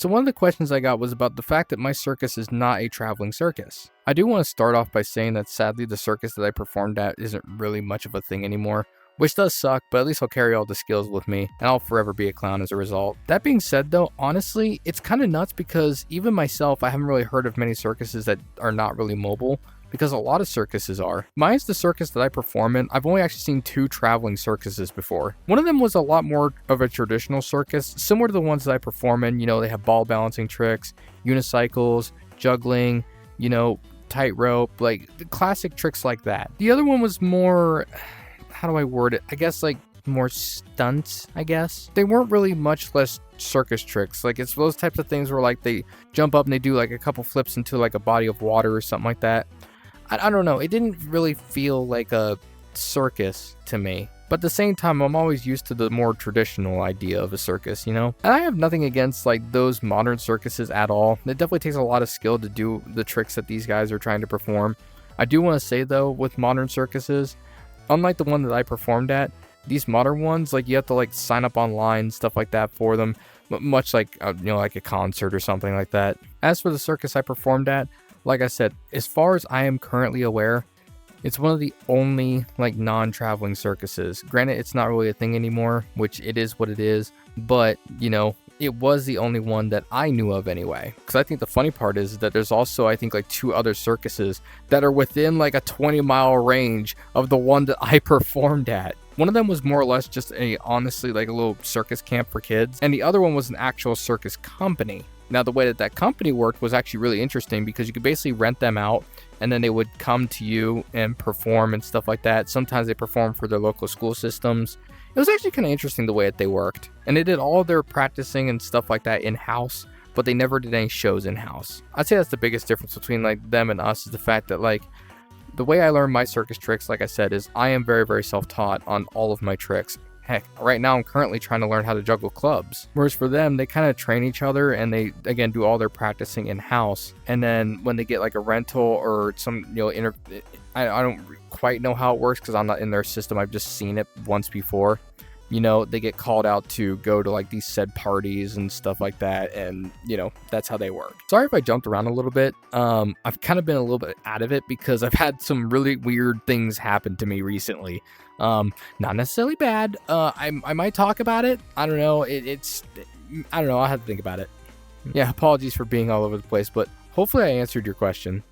So one of the questions I got was about the fact that my circus is not a traveling circus. I do want to start off by saying that sadly the circus that I performed at isn't really much of a thing anymore, which does suck, but at least I'll carry all the skills with me, and I'll forever be a clown as a result. That being said though, honestly, it's kind of nuts because even myself, I haven't really heard of many circuses that are not really mobile, because a lot of circuses are. Mine's the circus that I perform in. I've only actually seen 2 traveling circuses before. One of them was a lot more of a traditional circus, similar to the ones that I perform in. You know, they have ball balancing tricks, unicycles, juggling, you know, tightrope, like the classic tricks like that. The other one was more, how do I word it? I guess like more stunts, I guess. They weren't really much less circus tricks. Like it's those types of things where like they jump up and they do like a couple flips into like a body of water or something like that. I don't know, it didn't really feel like a circus to me. But at the same time, I'm always used to the more traditional idea of a circus, you know? And I have nothing against like those modern circuses at all. It definitely takes a lot of skill to do the tricks that these guys are trying to perform. I do want to say though, with modern circuses, unlike the one that I performed at, these modern ones, like you have to like sign up online, stuff like that for them, much like, you know, like a concert or something like that. As for the circus I performed at, like I said, as far as I am currently aware, it's one of the only like non-traveling circuses. Granted, it's not really a thing anymore, which it is what it is, but you know, it was the only one that I knew of anyway. Because I think the funny part is that there's also, I think, like 2 other circuses that are within like a 20-mile range of the one that I performed at. One of them was more or less just honestly like a little circus camp for kids, and the other one was an actual circus company. Now, the way that company worked was actually really interesting because you could basically rent them out and then they would come to you and perform and stuff like that. Sometimes they perform for their local school systems. It was actually kind of interesting the way that they worked. And they did all their practicing and stuff like that in-house, but they never did any shows in-house. I'd say that's the biggest difference between like them and us, is the fact that like the way I learned my circus tricks, like I said, is I am very, very self-taught on all of my tricks. Heck, right now I'm currently trying to learn how to juggle clubs. Whereas for them, they kind of train each other and they, again, do all their practicing in-house. And then when they get like a rental or some, you know, I don't quite know how it works because I'm not in their system. I've just seen it once before. You know, they get called out to go to like these said parties and stuff like that. And, you know, that's how they work. Sorry if I jumped around a little bit. I've kind of been a little bit out of it because I've had some really weird things happen to me recently. Not necessarily bad. I might talk about it. I don't know. I don't know. I'll have to think about it. Yeah, apologies for being all over the place, but hopefully I answered your question.